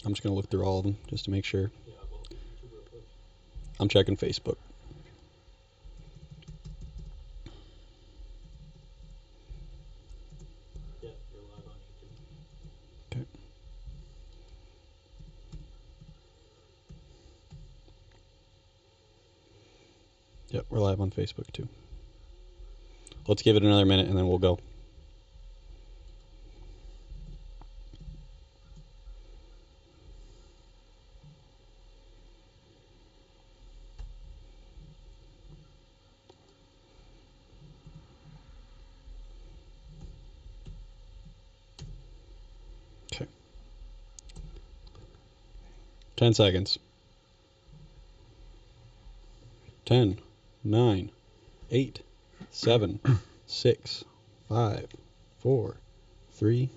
I'm just going to look through all of them just to make sure. I'm checking Facebook. Okay. Yep, we're live on Facebook too. Let's give it another minute and then we'll go. Okay. 10 seconds. 10, 9, 8, 7, 6, 5, 4, 3,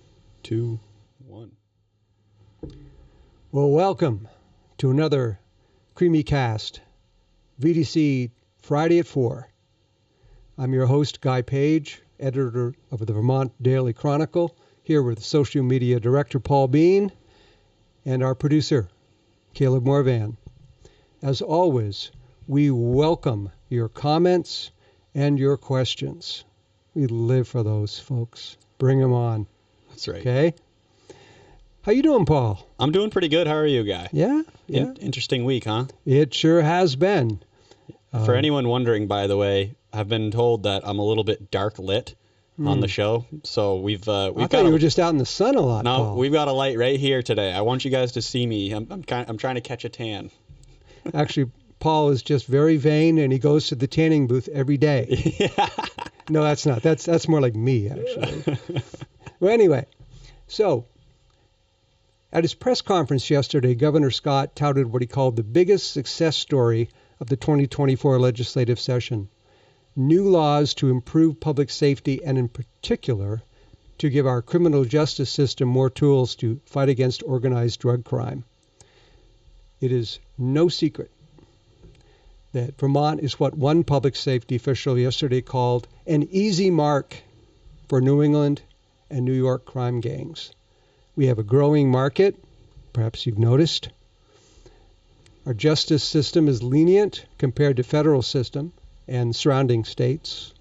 2, 1. Well, welcome to another Creemee Cast, VDC Friday at 4. I'm your host, Guy Page, editor of the Vermont Daily Chronicle, here with social media director Paul Bean and our producer, Caleb Morvan. As always, we welcome your comments and your questions. We live for those, folks. Bring them on. That's right. Okay? How you doing, Paul? I'm doing pretty good. How are you, Guy? Yeah. Interesting week, huh? It sure has been. For anyone wondering, by the way, I've been told that I'm a little bit dark lit on the show. So we've I thought you were just out in the sun a lot, No, Paul. we've got a light right here today. I want you guys to see me. I'm trying to catch a tan. Actually, Paul is just very vain, and he goes to the tanning booth every day. Yeah. No, that's not. That's more like me, actually. Well, anyway, so at his press conference yesterday, Governor Scott touted what he called the biggest success story of the 2024 legislative session: new laws to improve public safety and, in particular, to give our criminal justice system more tools to fight against organized drug crime. It is no secret that Vermont is what one public safety official yesterday called an easy mark for New England and New York crime gangs. We have a growing market, perhaps you've noticed. Our justice system is lenient compared to federal system and surrounding states.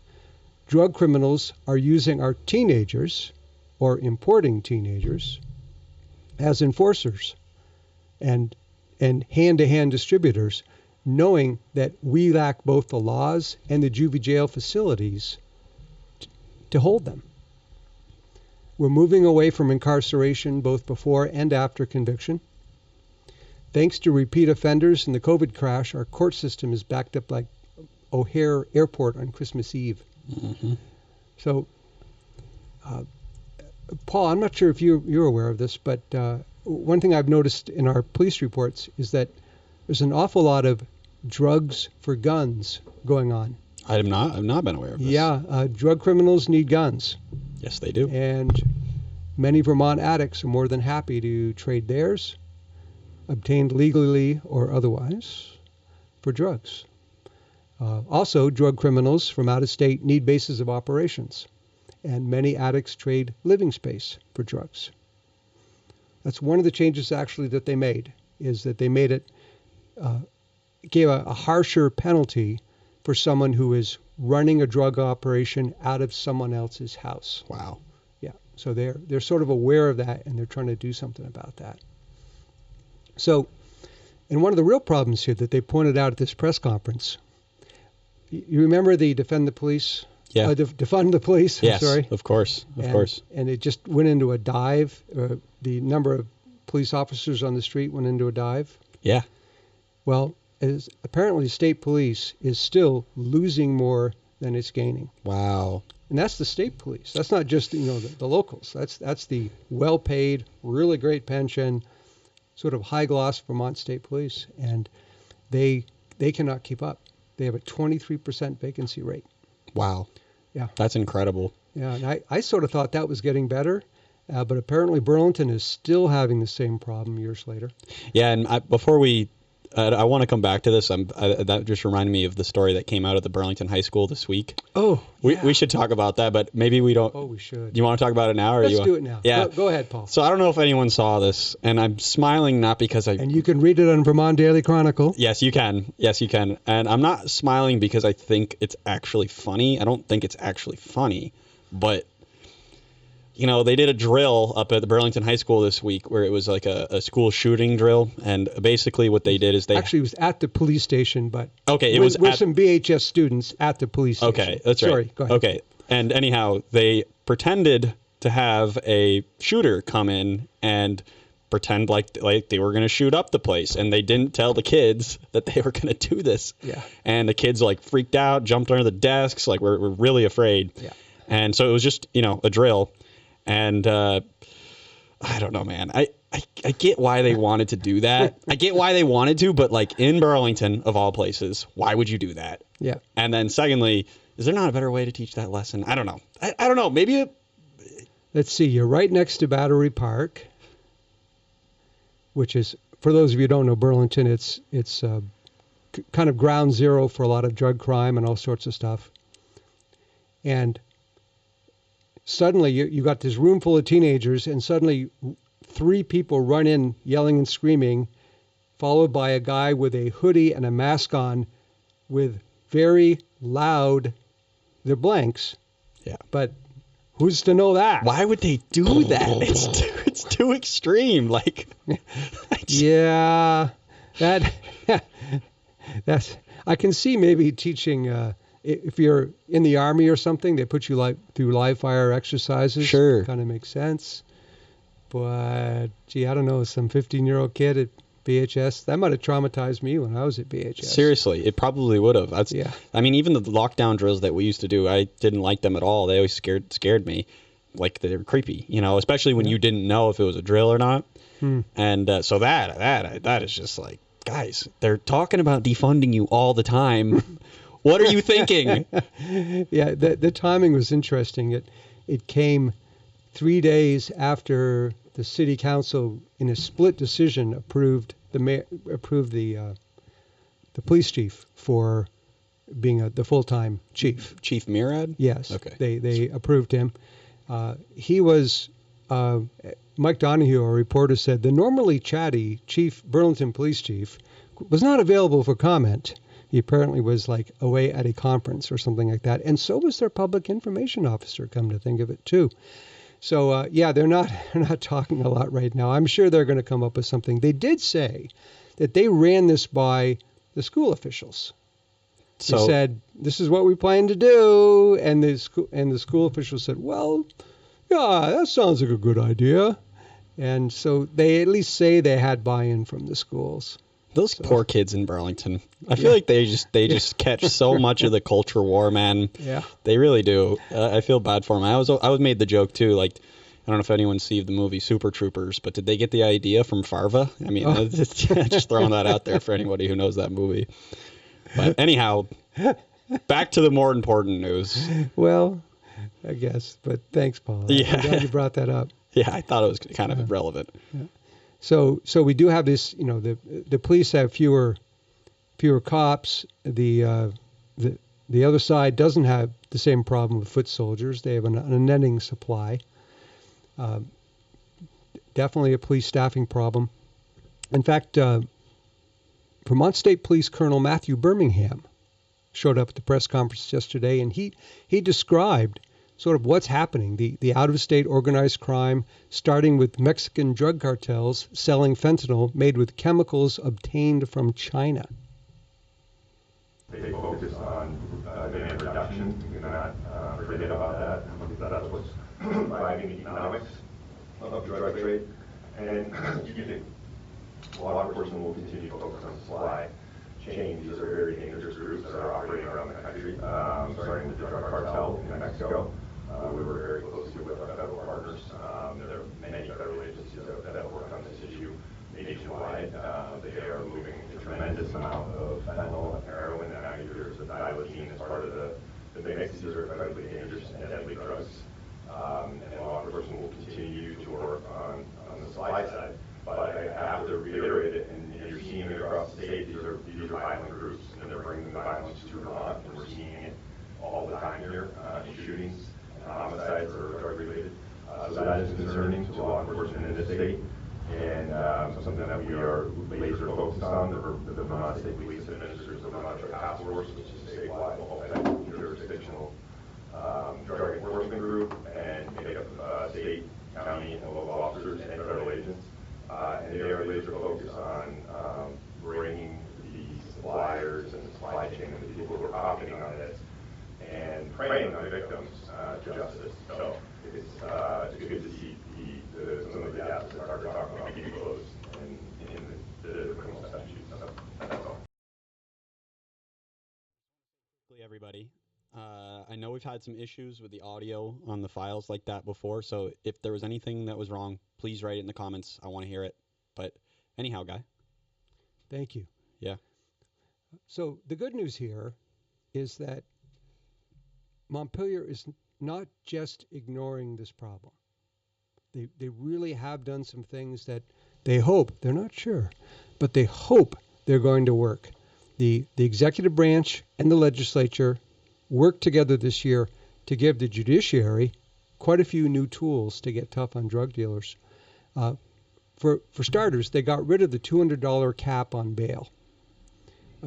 Drug criminals are using our teenagers, or importing teenagers, as enforcers and hand-to-hand distributors, knowing that we lack both the laws and the juvie jail facilities to hold them. We're moving away from incarceration both before and after conviction. Thanks to repeat offenders and the COVID crash, our court system is backed up like O'Hare Airport on Christmas Eve. Mm-hmm. So, Paul, I'm not sure if you're aware of this, but one thing I've noticed in our police reports is that there's an awful lot of drugs for guns going on. I've not been aware of this. Yeah, drug criminals need guns. Yes, they do. And many Vermont addicts are more than happy to trade theirs, obtained legally or otherwise, for drugs. Also, drug criminals from out of state need bases of operations, and many addicts trade living space for drugs. That's one of the changes actually that they made, is that they made it, gave a harsher penalty for someone who is running a drug operation out of someone else's house. Wow. Yeah, so they're sort of aware of that, and they're trying to do something about that. So, and one of the real problems here that they pointed out at this press conference, you remember the defund the police? Yeah. Defund the police. Yes, I'm sorry. of course. Of course. And it just went into a dive. The number of police officers on the street went into a dive. Yeah. Well, apparently state police is still losing more than it's gaining. Wow. And that's the state police. That's not just the locals. That's the well-paid, really great pension, sort of high-gloss Vermont State Police, and they cannot keep up. They have a 23% vacancy rate. Wow. Yeah. That's incredible. Yeah, and I sort of thought that was getting better, but apparently Burlington is still having the same problem years later. Yeah, and before we I want to come back to this. That just reminded me of the story that came out of the Burlington High School this week. Oh, yeah. We should talk about that, but maybe we don't. Oh, we should. Do you want to talk about it now? Or Let's do it now. Yeah. Go ahead, Paul. So I don't know if anyone saw this, and I'm smiling not because And you can read it on Vermont Daily Chronicle. Yes, you can. Yes, you can. And I'm not smiling because I think it's actually funny. I don't think it's actually funny, but they did a drill up at the Burlington High School this week where it was like a school shooting drill. And basically what they did is they... Actually, it was at the police station, but... Okay, it was with some BHS students at the police station. Okay, that's right. Sorry, go ahead. Okay, and anyhow, they pretended to have a shooter come in and pretend like they were going to shoot up the place. And they didn't tell the kids that they were going to do this. Yeah. And the kids freaked out, jumped under the desks, we're really afraid. Yeah. And so it was just, a drill. And I don't know, man. I get why they wanted to do that. I get why they wanted to, but in Burlington, of all places, why would you do that? Yeah. And then secondly, is there not a better way to teach that lesson? I don't know. I don't know. Maybe Let's see. You're right next to Battery Park, which is, for those of you who don't know Burlington, it's kind of ground zero for a lot of drug crime and all sorts of stuff. And suddenly you got this room full of teenagers, and suddenly 3 people run in yelling and screaming, followed by a guy with a hoodie and a mask on with very loud, they're blanks. Yeah. But who's to know that? Why would they do that? It's too extreme. Yeah, that's, I can see maybe teaching, if you're in the Army or something, they put you through live fire exercises. Sure. Kind of makes sense. But, gee, I don't know, some 15-year-old kid at BHS, that might have traumatized me when I was at BHS. Seriously, it probably would have. Yeah. I mean, even the lockdown drills that we used to do, I didn't like them at all. They always scared me. They were creepy, especially when you didn't know if it was a drill or not. And so that is just guys, they're talking about defunding you all the time. What are you thinking? Yeah, the timing was interesting. It came 3 days after the city council, in a split decision, approved the police chief for being the full-time chief. Chief Murad? Yes. Okay. They approved him. He was Mike Donahue, a reporter, said the normally chatty Burlington police chief was not available for comment. He apparently was away at a conference or something like that. And so was their public information officer, come to think of it, too. So, they're not talking a lot right now. I'm sure they're going to come up with something. They did say that they ran this by the school officials. They said, this is what we plan to do. And the school officials said, well, yeah, that sounds like a good idea. And so they at least say they had buy-in from the schools. Those poor kids in Burlington. I feel like they just catch so much of the culture war, man. Yeah. They really do. I feel bad for them. I was made the joke too. I don't know if anyone see the movie Super Troopers, but did they get the idea from Farva? I mean, just throwing that out there for anybody who knows that movie. But anyhow, back to the more important news. Well, I guess. But thanks, Paul. Yeah. I'm glad you brought that up. Yeah, I thought it was kind of relevant. Yeah. So we do have this, the police have fewer cops. The other side doesn't have the same problem with foot soldiers. They have an unending supply. Definitely a police staffing problem. In fact, Vermont State Police Colonel Matthew Birmingham showed up at the press conference yesterday, and he described sort of what's happening, the out-of-state organized crime, starting with Mexican drug cartels selling fentanyl made with chemicals obtained from China. They focus on demand reduction. We cannot forget about that, because that's what's driving the economics of drug trade. And law enforcement will continue to focus on supply chain. These are very dangerous groups that are operating around the country, starting with the drug cartel in Mexico. We work very closely with our federal partners. There are many federal agencies that work on this issue nationwide. They are moving a tremendous amount of fentanyl and heroin, and now there's dilazine as part of the mix. These are incredibly dangerous and deadly drugs. And law enforcement will continue to work on the supply side. But I have to reiterate it, and you're seeing it across the state, that is concerning to law enforcement in this state, and something that we are laser focused on. The Vermont State Police administers the Vermont Drug Task Force, which is a statewide multi-jurisdictional drug enforcement group, and made up of state, county, and local officers and federal agents. And they are laser focused on bringing the suppliers and the supply chain and the people who are profiting on this and preying on victims to justice. So it's good to see some of the gaps that are talking about being closed in the criminal statute. So that's all. Everybody. I know we've had some issues with the audio on the files like that before, so if there was anything that was wrong, please write it in the comments. I want to hear it. But anyhow, Guy. Thank you. Yeah. So the good news here is that Montpelier is not just ignoring this problem. They really have done some things that they hope, they're not sure, but they hope they're going to work. The executive branch and the legislature worked together this year to give the judiciary quite a few new tools to get tough on drug dealers. For starters, they got rid of the $200 cap on bail.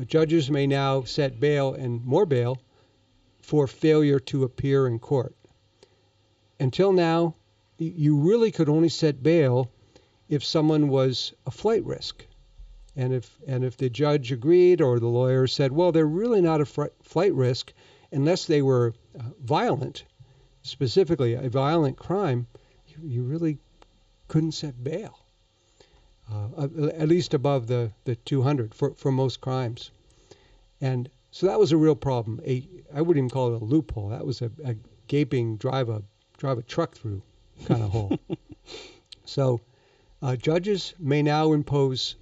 Judges may now set bail and more bail for failure to appear in court. Until now, you really could only set bail if someone was a flight risk. And if the judge agreed or the lawyer said, well, they're really not a flight risk unless they were violent, specifically a violent crime, you really couldn't set bail, at least above the 200 for most crimes. And so that was a real problem. I wouldn't even call it a loophole. That was a gaping drive a truck through kind of hole. So judges may now impose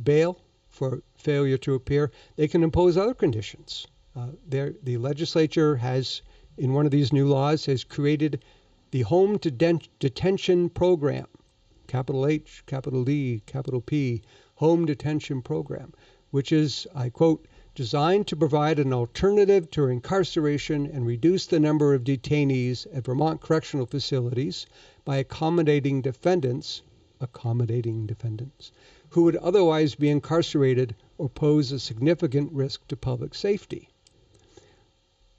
bail for failure to appear. They can impose other conditions. The legislature has, in one of these new laws, has created the Home Detention Program, capital H, capital D, capital P, Home Detention Program, which is, I quote, designed to provide an alternative to incarceration and reduce the number of detainees at Vermont correctional facilities by accommodating defendants who would otherwise be incarcerated or pose a significant risk to public safety.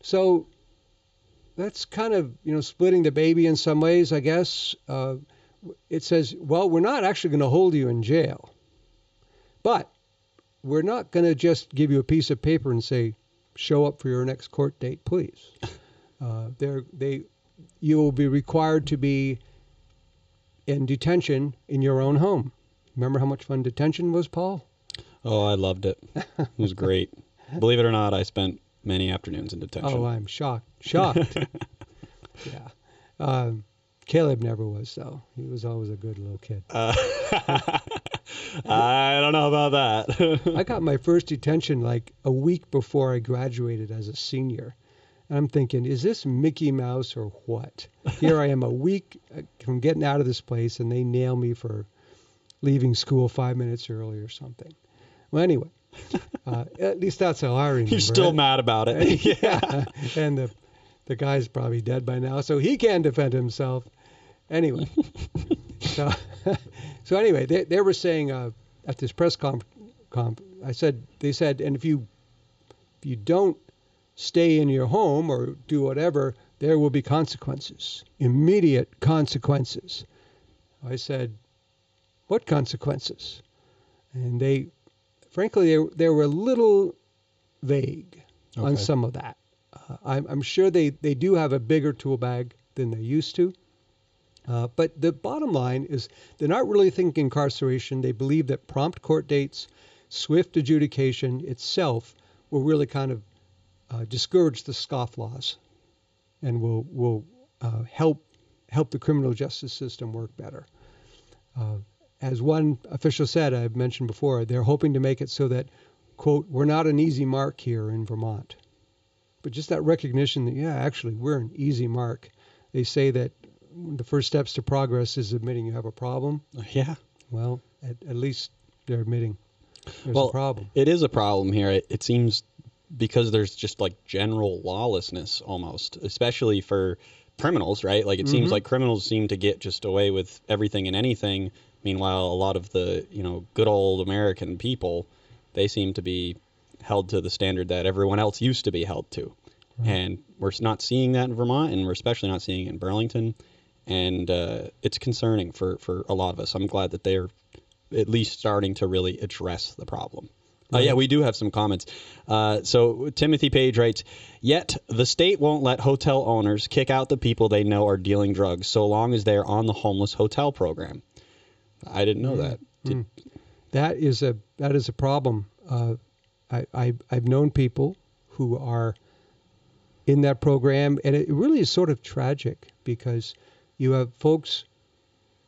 So that's kind of, splitting the baby in some ways, I guess. It says, well, we're not actually going to hold you in jail, but we're not going to just give you a piece of paper and say, show up for your next court date, please. You will be required to be in detention in your own home. Remember how much fun detention was, Paul? Oh, I loved it. It was great. Believe it or not, I spent many afternoons in detention. Oh, I'm shocked. Yeah. Caleb never was, though. He was always a good little kid. I don't know about that. I got my first detention like a week before I graduated as a senior. And I'm thinking, is this Mickey Mouse or what? Here I am a week from getting out of this place, and they nail me for leaving school 5 minutes early or something. Well, anyway, at least that's how I remember. You're still mad about it. Yeah. And the guy's probably dead by now, so he can't defend himself. Anyway, so anyway, they were saying at this press they said, and if you don't stay in your home or do whatever, there will be consequences, immediate consequences. I said, what consequences? And they were a little vague on some of that. I'm sure they do have a bigger tool bag than they used to. But the bottom line is they're not really thinking incarceration. They believe that prompt court dates, swift adjudication itself will really kind of discourage the scofflaws and will help the criminal justice system work better. As one official said, I've mentioned before, they're hoping to make it so that, quote, we're not an easy mark here in Vermont. But just that recognition that, yeah, actually, we're an easy mark. They say that the first steps to progress is admitting you have a problem. Yeah. Well, at least they're admitting there's a problem. It is a problem here. It seems because there's just like general lawlessness almost, especially for criminals, right? Like it seems like criminals seem to get just away with everything and anything. Meanwhile, a lot of the, good old American people, they seem to be held to the standard that everyone else used to be held to. And we're not seeing that in Vermont, and we're especially not seeing it in Burlington. And it's concerning for a lot of us. I'm glad that they're at least starting to really address the problem. Yeah, we do have some comments. So Timothy Page writes, yet the state won't let hotel owners kick out the people they know are dealing drugs so long as they're on the homeless hotel program. I didn't know that. That is a problem. I've known people who are in that program, and it really is sort of tragic because you have folks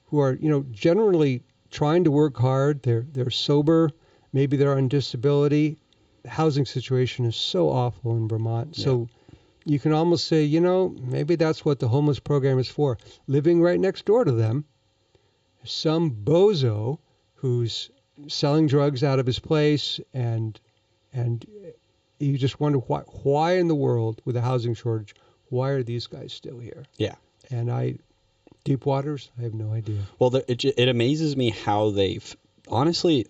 who are, generally trying to work hard. They're sober. Maybe they're on disability. The housing situation is so awful in Vermont. Yeah. So you can almost say, maybe that's what the homeless program is for. Living right next door to them, some bozo who's selling drugs out of his place, and you just wonder why in the world, with a housing shortage, why are these guys still here? Yeah. And Deep Waters, I have no idea. Well, it amazes me how they've, honestly,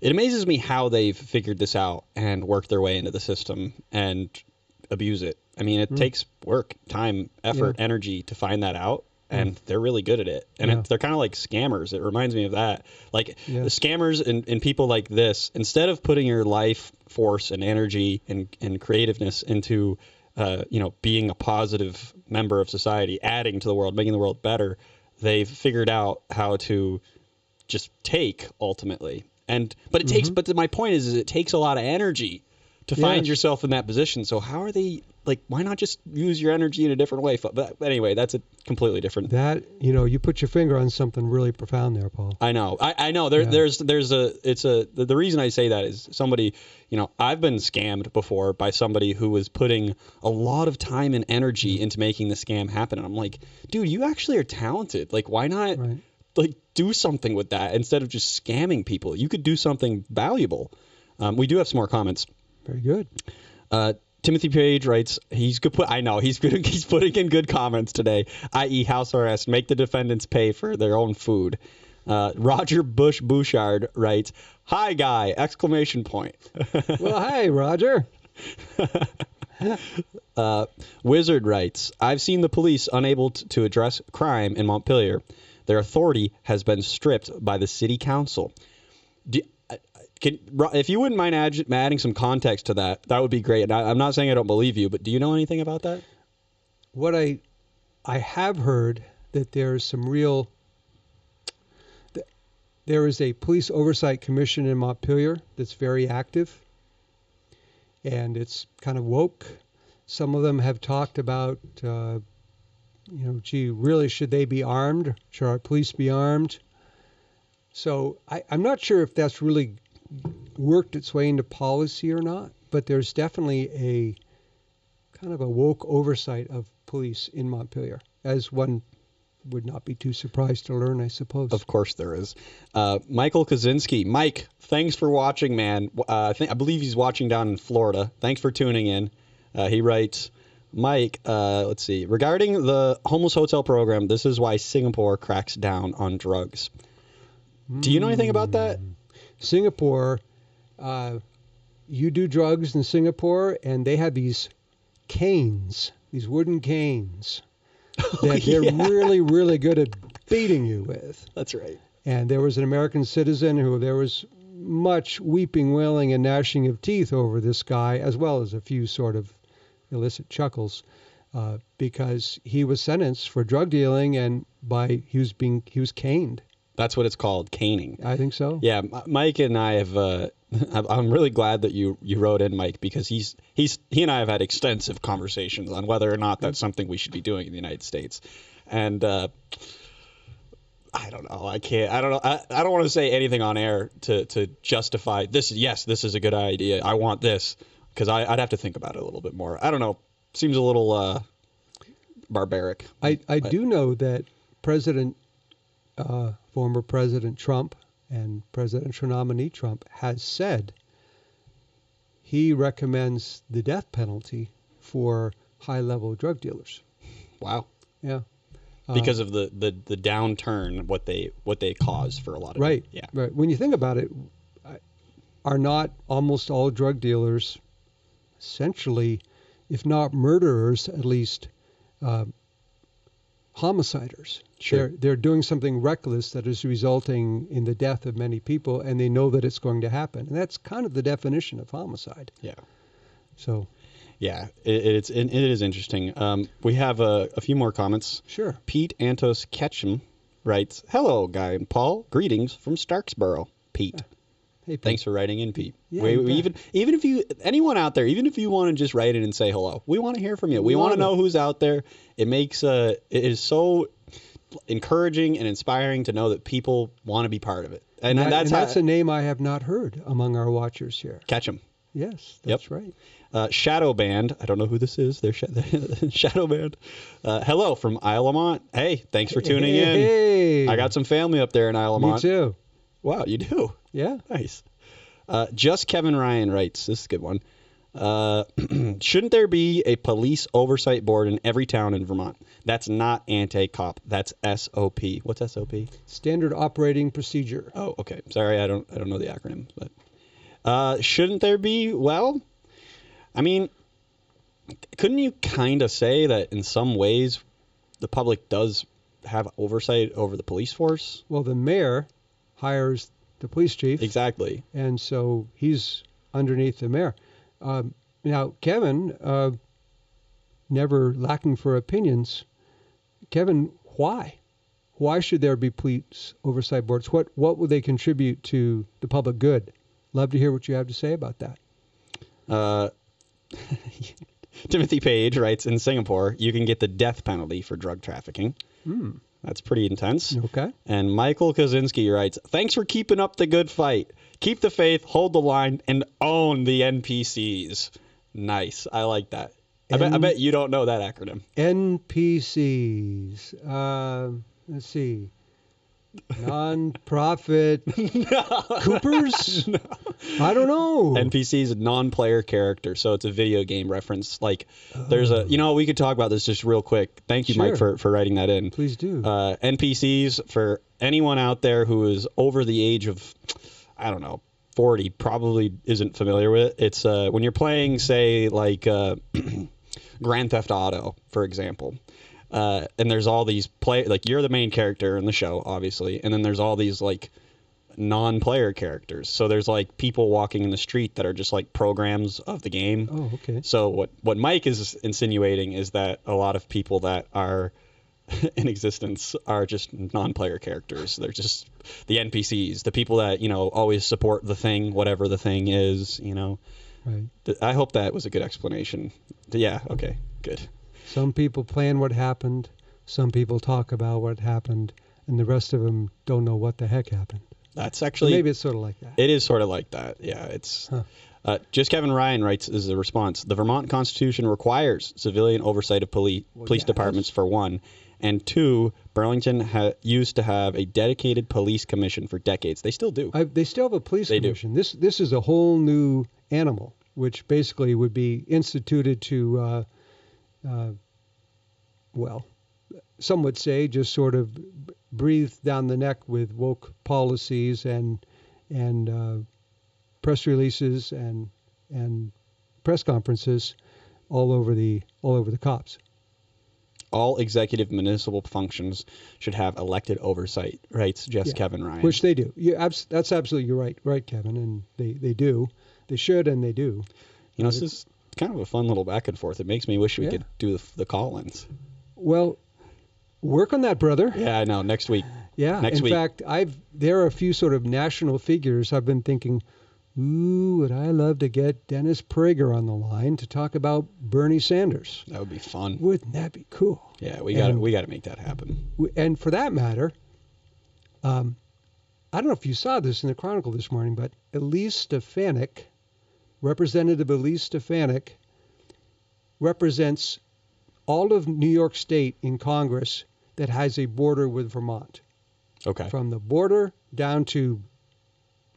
it amazes me how they've figured this out and worked their way into the system and abuse it. I mean, it takes work, time, effort, energy to find that out, and they're really good at it. And they're kind of like scammers. It reminds me of that. Like the scammers and people like this, instead of putting your life force and energy and creativeness into, being a positive member of society, adding to the world, making the world better, they've figured out how to just take ultimately. But it takes. But my point is it takes a lot of energy to find yourself in that position. So how are they why not just use your energy in a different way? But anyway, that's a completely different. That you put your finger on something really profound there, Paul. I know. I know. The reason I say that is somebody. I've been scammed before by somebody who was putting a lot of time and energy into making the scam happen. And I'm like, dude, you actually are talented. Why not? Right. Do something with that instead of just scamming people. You could do something valuable. We do have some more comments. Very good. Timothy Page writes, he's putting in good comments today, i.e. house arrest, make the defendants pay for their own food. Roger Bush Bouchard writes, hi guy, exclamation point. Well, hi, Roger. Wizard writes, I've seen the police unable to address crime in Montpelier. Their authority has been stripped by the city council. If you wouldn't mind adding some context to that, that would be great. And I'm not saying I don't believe you, but do you know anything about that? What I have heard that there is a police oversight commission in Montpelier that's very active, and it's kind of woke. Some of them have talked about really, should they be armed? Should our police be armed? So I'm not sure if that's really worked its way into policy or not, but there's definitely a kind of a woke oversight of police in Montpelier, as one would not be too surprised to learn, I suppose. Of course there is. Michael Kaczynski. Mike, thanks for watching, man. I believe he's watching down in Florida. Thanks for tuning in. He writes, Mike, let's see. Regarding the homeless hotel program, this is why Singapore cracks down on drugs. Do you know anything about that? Singapore, you do drugs in Singapore, and they have these canes, these wooden canes, that they're really, really good at beating you with. That's right. And there was an American citizen who there was much weeping, wailing, and gnashing of teeth over this guy, as well as a few sort of illicit chuckles, because he was sentenced for drug dealing, and he was caned. That's what it's called, caning. I think so. Yeah, Mike and I have. I'm really glad that you wrote in, Mike, because he and I have had extensive conversations on whether or not that's something we should be doing in the United States, and I don't know. I can't. I don't know. I don't want to say anything on air to justify this. Yes, this is a good idea. I want this, because I'd have to think about it a little bit more. I don't know. Seems a little barbaric. I do know that former President Trump and presidential nominee Trump has said he recommends the death penalty for high-level drug dealers. Wow. Yeah. Because of the downturn, what they cause for a lot of Right. it. Yeah. Right. When you think about it, are not almost all drug dealers essentially, if not murderers, at least homiciders? Sure. They're doing something reckless that is resulting in the death of many people, and they know that it's going to happen. And that's kind of the definition of homicide. Yeah. So. Yeah, it is interesting. We have a few more comments. Sure. Pete Antos Ketchum writes, "Hello, Guy and Paul. Greetings from Starksboro." Pete. Hey, Pete. Thanks for writing in, Pete. Yeah, we even if you anyone out there, even if you want to just write in and say hello, we want to hear from you. We want to know who's out there. It makes it is so encouraging and inspiring to know that people want to be part of it. And that's a name I have not heard among our watchers here. Ketchum. Yes, that's right. Shadow Band. I don't know who this is. They're Shadow Band. Hello from Isle Lamont. Hey, thanks for tuning in. Hey. I got some family up there in Isle Lamont. Me too. Wow, you do? Yeah. Nice. Just Kevin Ryan writes, this is a good one. Shouldn't there be a police oversight board in every town in Vermont? That's not anti-cop. That's SOP. What's SOP? Standard Operating Procedure. Oh, okay. Sorry, I don't know the acronym. But shouldn't there be? Well, I mean, couldn't you kind of say that in some ways the public does have oversight over the police force? Well, the mayor hires the police chief. Exactly. And so he's underneath the mayor. Now, Kevin, never lacking for opinions. Kevin, why? Why should there be police oversight boards? What would they contribute to the public good? Love to hear what you have to say about that. Timothy Page writes, in Singapore, you can get the death penalty for drug trafficking. That's pretty intense. Okay. And Michael Kozinski writes, thanks for keeping up the good fight. Keep the faith, hold the line, and own the NPCs. Nice. I like that. I bet you don't know that acronym. NPCs. Let's see. Non-profit Coopers? No. I don't know. NPC is a non-player character, so it's a video game reference. Like, there's we could talk about this just real quick. Thank you, Mike, for writing that in. Please do. NPCs, for anyone out there who is over the age of, I don't know, 40, probably isn't familiar with it. It's when you're playing, say, like Grand Theft Auto, for example. And there's all these like you're the main character in the show, obviously, and then there's all these like non-player characters. So there's like people walking in the street that are just like programs of the game. Oh, okay. So what Mike is insinuating is that a lot of people that are in existence are just non-player characters. They're just the NPCs, the people that always support the thing, whatever the thing is. Right. I hope that was a good explanation. Yeah. Okay. Good. Some people plan what happened, some people talk about what happened, and the rest of them don't know what the heck happened. That's actually... So maybe it's sort of like that. It is sort of like that, yeah. It's just Kevin Ryan writes as a response, the Vermont Constitution requires civilian oversight of police departments, for one, and two, Burlington used to have a dedicated police commission for decades. They still do. They still have a police commission. Do. This is a whole new animal, which basically would be instituted to... some would say just sort of breathe down the neck with woke policies and press releases and press conferences all over the cops. All executive municipal functions should have elected oversight, writes Kevin Ryan. Which they do. That's absolutely right, Kevin, and they do. They should and they do. This is kind of a fun little back and forth. It makes me wish we could do the call-ins. Well, work on that, brother. Yeah, I know. Next week. Yeah. In fact, there are a few sort of national figures I've been thinking, would I love to get Dennis Prager on the line to talk about Bernie Sanders? That would be fun. Wouldn't that be cool? Yeah, we got to make that happen. And for that matter, I don't know if you saw this in the Chronicle this morning, but Representative Elise Stefanik represents all of New York State in Congress that has a border with Vermont. Okay. From the border down to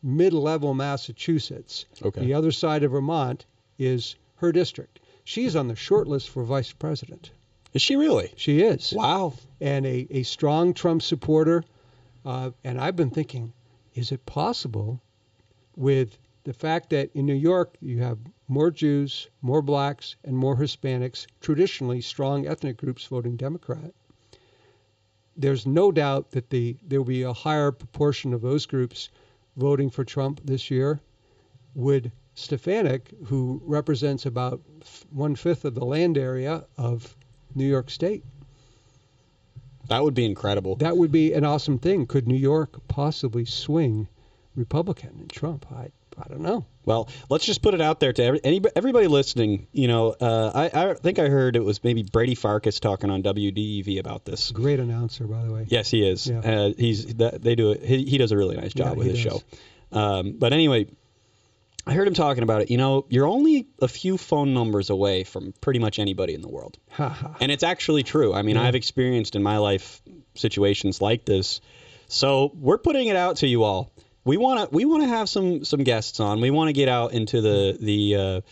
mid-level Massachusetts. Okay. The other side of Vermont is her district. She's on the short list for vice president. Is she really? She is. Wow. And a strong Trump supporter. And I've been thinking, is it possible with the fact that in New York you have more Jews, more blacks, and more Hispanics, traditionally strong ethnic groups voting Democrat? There's no doubt that there will be a higher proportion of those groups voting for Trump this year. Would Stefanik, who represents about 1/5 of the land area of New York State, that would be incredible. That would be an awesome thing. Could New York possibly swing Republican and Trump? I don't know. Well, let's just put it out there to everybody listening. I think I heard it was maybe Brady Farkas talking on WDEV about this. Great announcer, by the way. Yes, he is. Yeah. They do it. He does a really nice job with his show. But anyway, I heard him talking about it. You're only a few phone numbers away from pretty much anybody in the world, and it's actually true. I mean, I've experienced in my life situations like this. So we're putting it out to you all. We want to have some guests on. We want to get out into the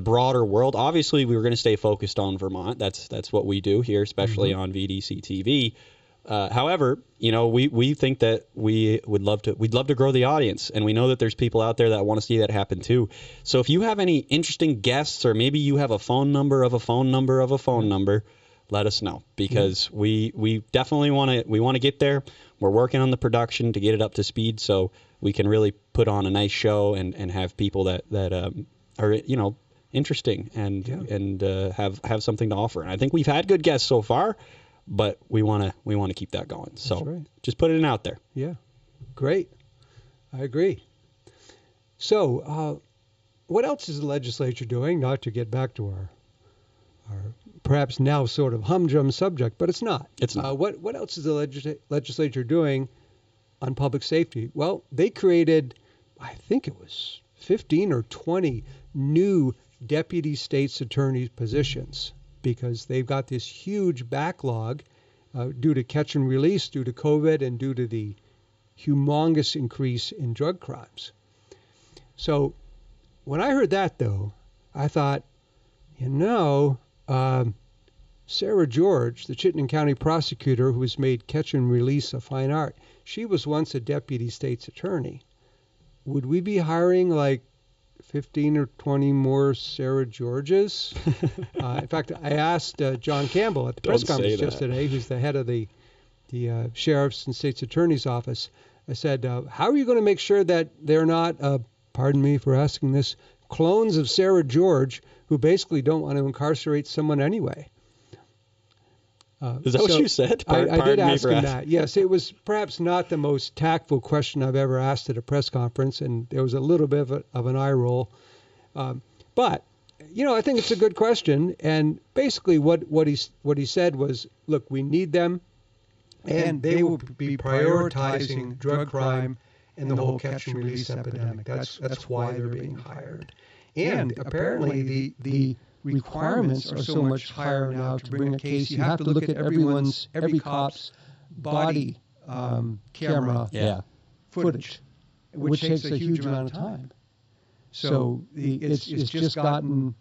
broader world. Obviously, we were going to stay focused on Vermont. That's what we do here, especially on VDC TV. However, we think that we'd love to grow the audience, and we know that there's people out there that want to see that happen too. So if you have any interesting guests, or maybe you have a phone number of a phone number of a phone number, let us know, because we definitely want to get there. We're working on the production to get it up to speed so we can really put on a nice show and have people that are interesting and have something to offer. And I think we've had good guests so far, but we want to keep that going. So just put it out there. Yeah, great. I agree. So what else is the legislature doing? Not to get back to our perhaps now sort of humdrum subject, but it's not. It's not. What else is the legislature doing on public safety? Well, they created, I think it was 15 or 20 new deputy state's attorney positions, because they've got this huge backlog due to catch and release, due to COVID, and due to the humongous increase in drug crimes. So when I heard that, though, I thought, Sarah George, the Chittenden County prosecutor who has made catch and release a fine art, she was once a deputy state's attorney. Would we be hiring like 15 or 20 more Sarah Georges? In fact, I asked John Campbell at the press conference yesterday, who's the head of the sheriff's and state's attorney's office. I said, how are you going to make sure that they're not, pardon me for asking this, clones of Sarah George who basically don't want to incarcerate someone anyway? Is that what you said? I did ask him that. Yes, it was perhaps not the most tactful question I've ever asked at a press conference, and there was a little bit of an eye roll. But I think it's a good question. And basically, what he said was, look, we need them, and they will be prioritizing drug crime and the whole catch and release epidemic. That's why they're being hired. And apparently, the requirements are so much higher now to bring a case. You have to look at every cop's body camera footage, which takes a huge amount of time. So it's just gotten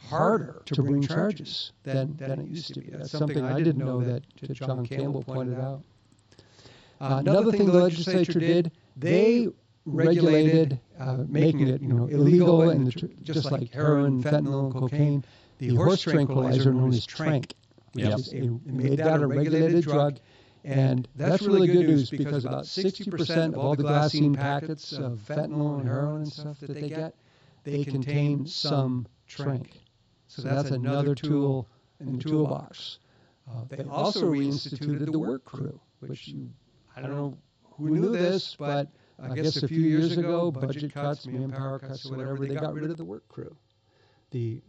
harder to bring charges than it used to be. That's something I didn't know that John Campbell pointed out. Another thing the legislature did, they regulated making it illegal, and just like heroin, fentanyl, and cocaine, the horse tranquilizer known as Trank, which is made that a regulated drug. And that's really good news, because about 60% of all the glassine packets of fentanyl and heroin and stuff that they get, they contain some Trank. So that's another tool in the toolbox. They also reinstituted the work crew, which I don't know who knew this, but I guess a few years ago, budget cuts, manpower cuts, or whatever, they got rid of the work crew, the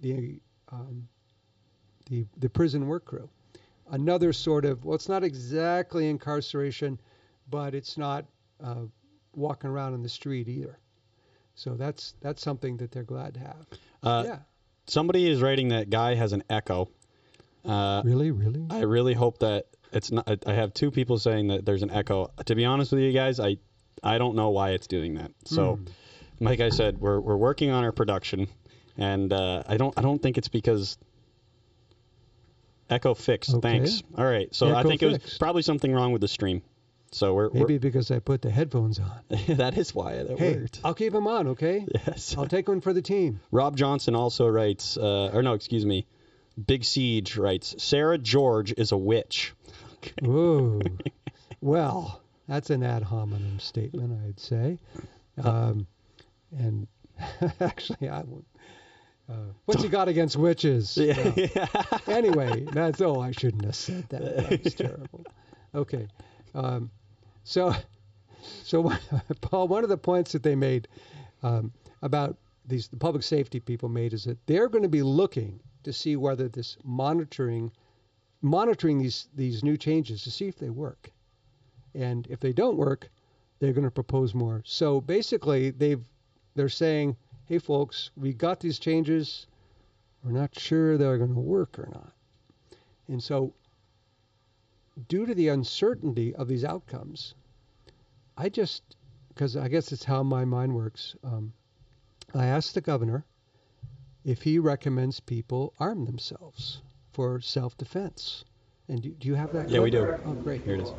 prison work crew. Another sort of, well, it's not exactly incarceration, but it's not walking around in the street either. So that's something that they're glad to have. Somebody is writing that Guy has an echo. Really? I really hope that it's not. I have two people saying that there's an echo. To be honest with you guys, I don't know why it's doing that. So, like I said, we're working on our production, and I don't think it's because. Echo fixed. Okay. Thanks. All right. So I Echo think it was fixed. probably something wrong with the stream. So we're Maybe because I put the headphones on. that is why that Hey, worked. I'll keep them on, okay? Yes. I'll take one for the team. Rob Johnson also writes, Big Siege writes, Sarah George is a witch. Okay. Ooh. Well, that's an ad hominem statement, I'd say. And actually, I won't. What's he got against witches? Yeah. Anyway, I shouldn't have said that. That was terrible. Okay. So Paul, one of the points that they made about the public safety people made is that they're going to be looking to see whether this monitoring these new changes to see if they work. And if they don't work, they're going to propose more. So basically, they're saying, hey, folks, we got these changes. We're not sure they're going to work or not. And so due to the uncertainty of these outcomes, because I guess it's how my mind works, I asked the governor if he recommends people arm themselves for self-defense. And do you have that? Yeah, we do. Oh, great. Here it is.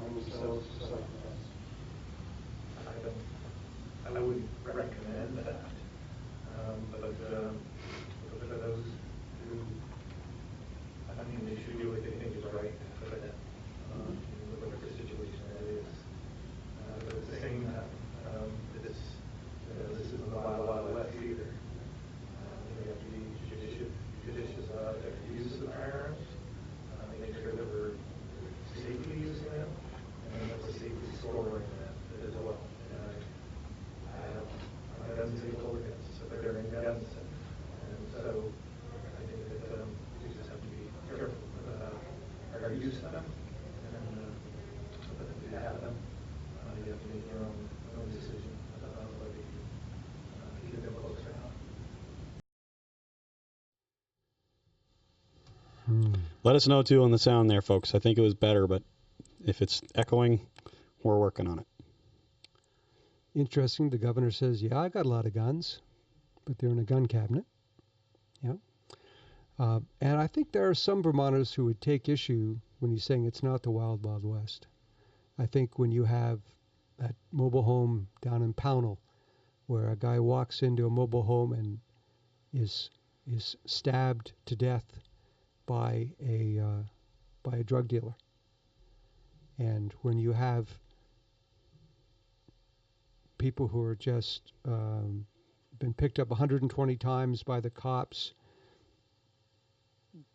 I wouldn't recommend that. But for those who, they should do what they think is right for them, whatever situation that is. But at the same time, this isn't the wild, wild west either. We have to be judicious about their use of firearms, make sure that we're safely using them, and that we're safely storing them as well. I have my guns and older guns, so they're in guns, and so I think that we just have to be careful about our use of them, and but if you have them, you have to make your own decision about whether you keep them close or not. Let us know, too, on the sound there, folks. I think it was better, but if it's echoing, we're working on it. Interesting. The governor says, yeah, I got a lot of guns, but they're in a gun cabinet. Yeah. And I think there are some Vermonters who would take issue when he's saying it's not the wild, wild west. I think when you have that mobile home down in Pownell, where a guy walks into a mobile home and is stabbed to death by a drug dealer, and when you have people who are just been picked up 120 times by the cops,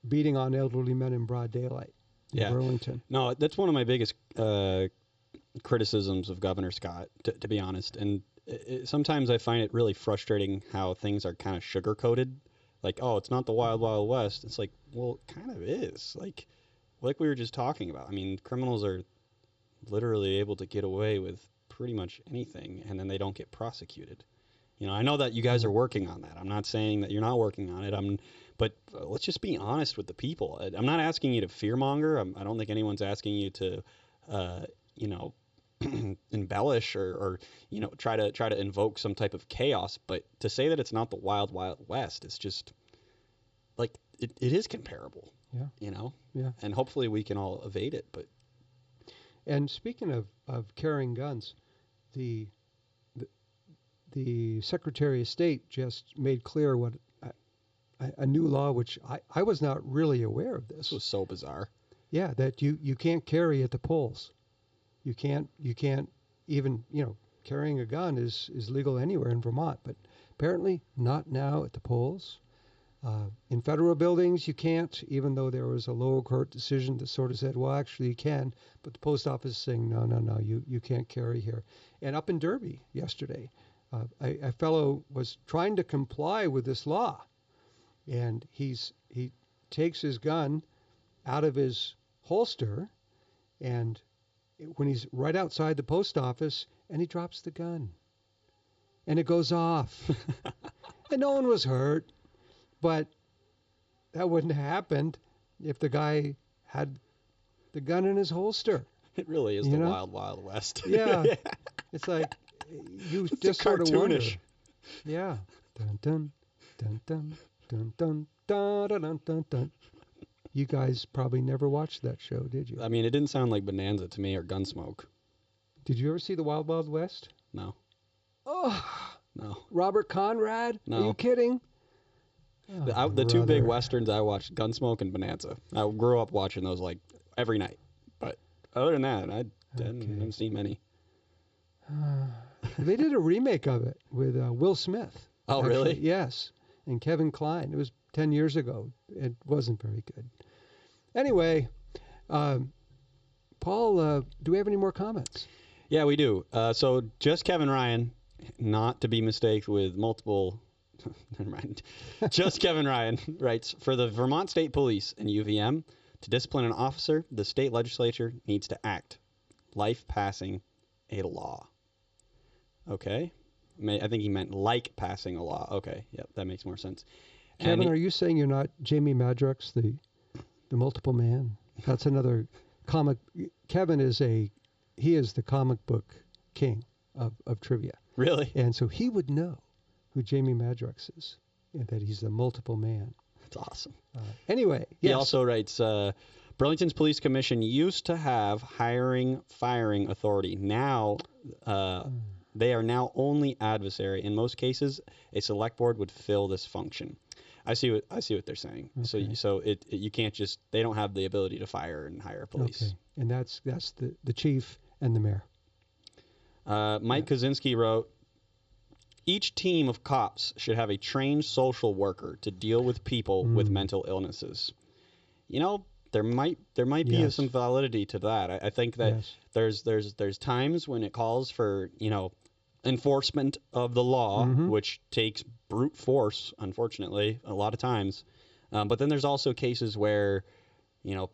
beating on elderly men in broad daylight in Burlington. No, that's one of my biggest criticisms of Governor Scott, to be honest. And sometimes I find it really frustrating how things are kind of sugar-coated. Like, oh, it's not the wild, wild west. It's like, well, it kind of is. Like we were just talking about. I mean, criminals are literally able to get away with pretty much anything, and then they don't get prosecuted. I know that you guys are working on that. I'm not saying that you're not working on it. But let's just be honest with the people. I'm not asking you to fearmonger. I don't think anyone's asking you to, embellish or try to invoke some type of chaos. But to say that it's not the wild, wild west, it's just like it is comparable. Yeah. Yeah. And hopefully we can all evade it. And speaking of carrying guns, the Secretary of State just made clear what a new law, which I was not really aware of this. This was so bizarre. Yeah, that you can't carry at the polls. You can't even, carrying a gun is legal anywhere in Vermont, but apparently not now at the polls. In federal buildings, you can't, even though there was a lower court decision that sort of said, well, actually you can, but the post office is saying, no, you can't carry here. And up in Derby yesterday, a fellow was trying to comply with this law, and he takes his gun out of his holster, and when he's right outside the post office, and he drops the gun, and it goes off, and no one was hurt. But that wouldn't have happened if the guy had the gun in his holster. It really is the wild, wild west. Yeah. It's like it's just sort of wonder. Yeah. Dun dun dun dun dun dun dun dun dun dun. You guys probably never watched that show, did you? I mean, it didn't sound like Bonanza to me or Gunsmoke. Did you ever see the Wild Wild West? No. Oh, No. Robert Conrad? No. Are you kidding? The two big westerns I watched, Gunsmoke and Bonanza. I grew up watching those like every night. But other than that, I didn't see many. They did a remake of it with Will Smith. Oh, actually. really? Yes. And Kevin Kline. It was 10 years ago. It wasn't very good. Anyway, Paul, do we have any more comments? Yeah, we do. So just Kevin Ryan, not to be mistaken with multiple... Never mind. Just Kevin Ryan writes, for the Vermont State Police and UVM to discipline an officer, the state legislature needs to act. Life passing a law. Okay. I think he meant like passing a law. Okay. Yep, that makes more sense. Kevin, are you saying you're not Jamie Madrox, the multiple man? That's another comic. Kevin is the comic book king of trivia. Really? And so he would know who Jamie Madrox is, and that he's the multiple man. That's awesome. Anyway, yes. He also writes, Burlington's Police Commission used to have firing authority. Now, they are now only adversary. In most cases, a select board would fill this function. I see what they're saying. Okay. So you can't just, they don't have the ability to fire and hire police. Okay. And that's the chief and the mayor. Mike Kaczynski wrote, each team of cops should have a trained social worker to deal with people with mental illnesses. You know, there might be some validity to that. I think that there's times when it calls for, enforcement of the law, which takes brute force, unfortunately, a lot of times. But then there's also cases where,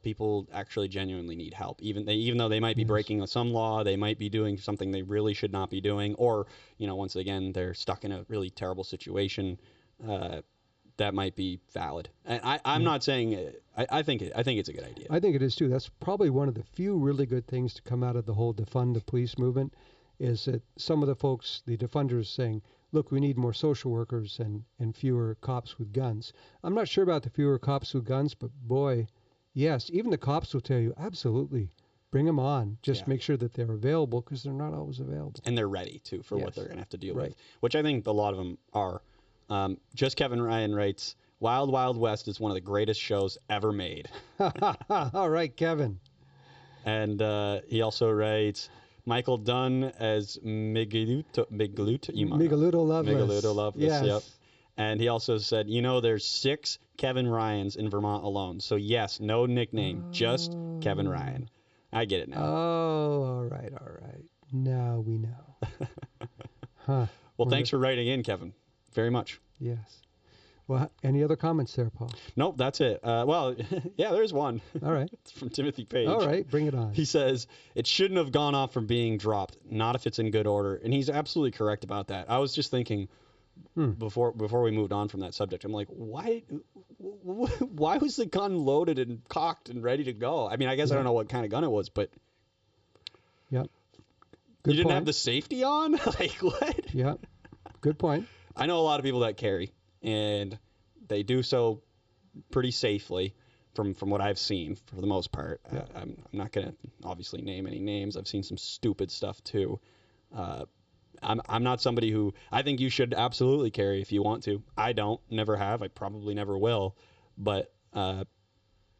people actually genuinely need help. Even though they might be breaking some law, they might be doing something they really should not be doing, or, once again, they're stuck in a really terrible situation. That might be valid. And I'm not saying I think it's a good idea. I think it is too. That's probably one of the few really good things to come out of the whole defund the police movement, is that some of the folks, the defunders, saying, look, we need more social workers and fewer cops with guns. I'm not sure about the fewer cops with guns, but boy, yes, even the cops will tell you, absolutely, bring them on. Just make sure that they're available, because they're not always available. And they're ready, too, for what they're going to have to deal with, which I think a lot of them are. Just Kevin Ryan writes, Wild Wild West is one of the greatest shows ever made. All right, Kevin. And he also writes, Michael Dunn as Migueluto Loveless. Yes. Yep. And he also said, there's 6 Kevin Ryans in Vermont alone. So, yes, no nickname, just Kevin Ryan. I get it now. Oh, all right. Now we know. Well, thanks for writing in, Kevin. Very much. Yes. Well, any other comments there, Paul? Nope, that's it. Yeah, there's one. All right. It's from Timothy Page. All right, bring it on. He says, it shouldn't have gone off from being dropped, not if it's in good order. And he's absolutely correct about that. I was just thinking before we moved on from that subject, I'm like, why was the gun loaded and cocked and ready to go? I mean, I guess I don't know what kind of gun it was, but... Yep. You didn't have the safety on? Like, what? Yeah. Good point. I know a lot of people that carry, and they do so pretty safely from what I've seen for the most part. Yeah. I'm not going to obviously name any names. I've seen some stupid stuff too. I'm not somebody who, I think you should absolutely carry if you want to. I don't, never have. I probably never will. But I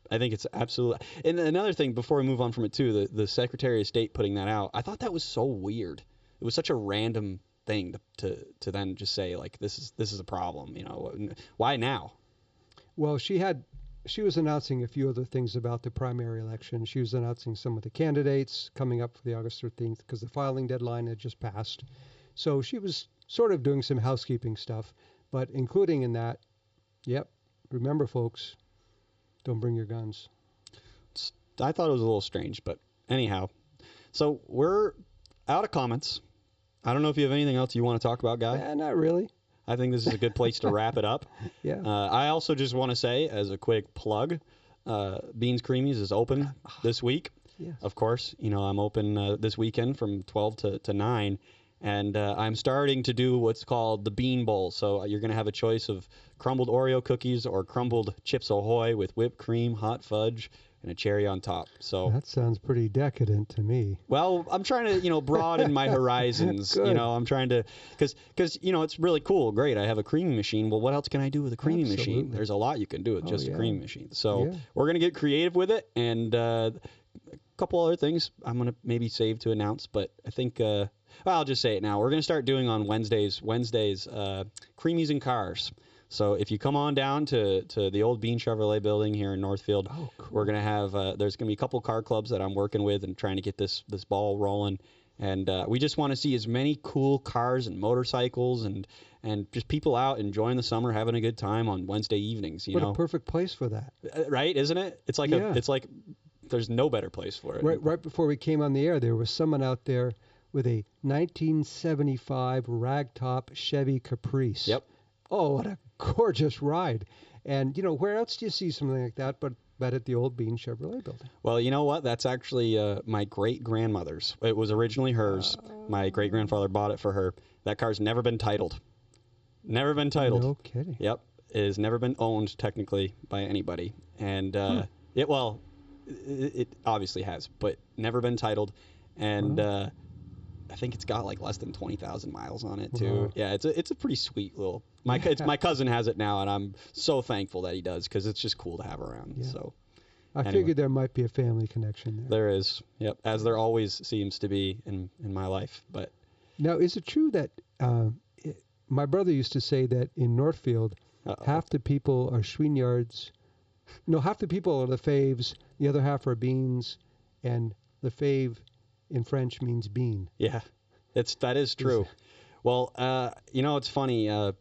think it's absolutely. And another thing, before we move on from it too, the Secretary of State putting that out, I thought that was so weird. It was such a random thing to then just say, like, this is a problem. Why now? Well, she was announcing a few other things about the primary election. She was announcing some of the candidates coming up for the August 13th, because the filing deadline had just passed. So she was sort of doing some housekeeping stuff, but including in that, remember, folks, don't bring your guns. I thought it was a little strange, but anyhow. So we're out of comments. I don't know if you have anything else you want to talk about, Guy. Not really. I think this is a good place to wrap it up. Yeah. I also just want to say, as a quick plug, Beans Creamees is open this week. Yes. Of course, I'm open this weekend from 12 to 9. And I'm starting to do what's called the Bean Bowl. So you're going to have a choice of crumbled Oreo cookies or crumbled Chips Ahoy with whipped cream, hot fudge, and a cherry on top. So That sounds pretty decadent to me. well, I'm trying to, broaden my horizons. Good. I'm trying to, because it's really cool. Great, I have a creaming machine. Well, what else can I do with a creaming machine? Absolutely. There's a lot you can do with just yeah. a creaming machine. So Yeah. we're gonna get creative with it, and a couple other things I'm gonna maybe save to announce. But I think I'll just say it now. We're gonna start doing on Wednesdays, Creemees and Cars. So if you come on down to the old Bean Chevrolet building here in Northfield, cool. we're going to have, there's going to be a couple car clubs that I'm working with and trying to get this ball rolling. And we just want to see as many cool cars and motorcycles and just people out enjoying the summer, having a good time on Wednesday evenings, What a perfect place for that. Right, isn't it? It's like it's like there's no better place for it. Right before we came on the air, there was someone out there with a 1975 ragtop Chevy Caprice. Yep. Oh, what a gorgeous ride. And, where else do you see something like that but at the old Bean Chevrolet building? Well, you know what? That's actually my great-grandmother's. It was originally hers. My great-grandfather bought it for her. That car's never been titled. Never been titled. No kidding. Yep. It has never been owned technically by anybody. And it obviously has, but never been titled. And I think it's got like less than 20,000 miles on it too. Wow. Yeah, it's a pretty sweet little. My cousin has it now, and I'm so thankful that he does because it's just cool to have around. Yeah. So I figured there might be a family connection there. there is, yep, as there always seems to be in my life. But Now, is it true that my brother used to say that in Northfield, half the people are Schweinyards? No, half the people are Lefebvres, the other half are Beans, and Lefebvre in French means bean. yeah, that is true. Well, it's funny.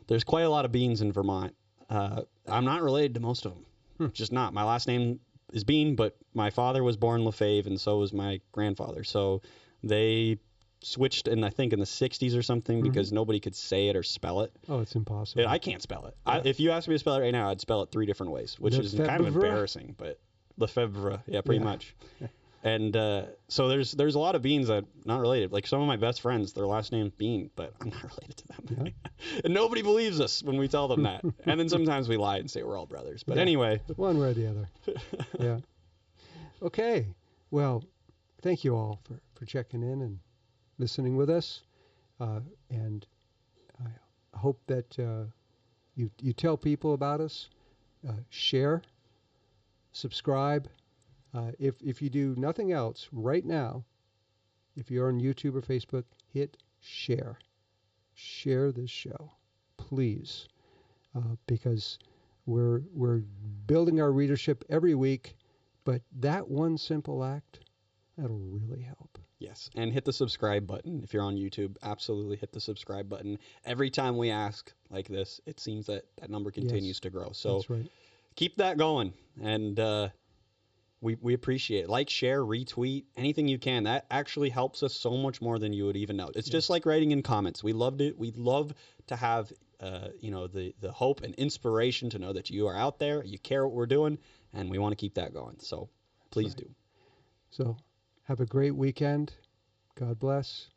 There's quite a lot of Beans in Vermont. I'm not related to most of them. Just not. My last name is Bean, but my father was born Lefebvre, and so was my grandfather. So they switched, I think in the 60s or something, because nobody could say it or spell it. Oh, it's impossible. I can't spell it. Yeah. If you asked me to spell it right now, I'd spell it 3 different ways, which is kind of embarrassing. But Lefebvre, yeah, pretty much. And so there's a lot of Beans that are not related. Like some of my best friends, their last name's Bean, but I'm not related to them. Yeah. And nobody believes us when we tell them that. And then sometimes we lie and say we're all brothers. But anyway. One way or the other. Yeah. Okay. Well, thank you all for checking in and listening with us. And I hope that you tell people about us. Share. Subscribe. If you do nothing else right now, if you're on YouTube or Facebook, hit share. Share this show, please, because we're building our readership every week. But that one simple act, that'll really help. Yes, and hit the subscribe button if you're on YouTube. Absolutely hit the subscribe button. Every time we ask like this, it seems that number continues to grow. So that's right. Keep that going, and we appreciate it. Like, share, retweet, anything you can. That actually helps us so much more than you would even know. It's just like writing in comments. We loved it. We'd love to have the hope and inspiration to know that you are out there, you care what we're doing, and we want to keep that going. So please do. So have a great weekend. God bless.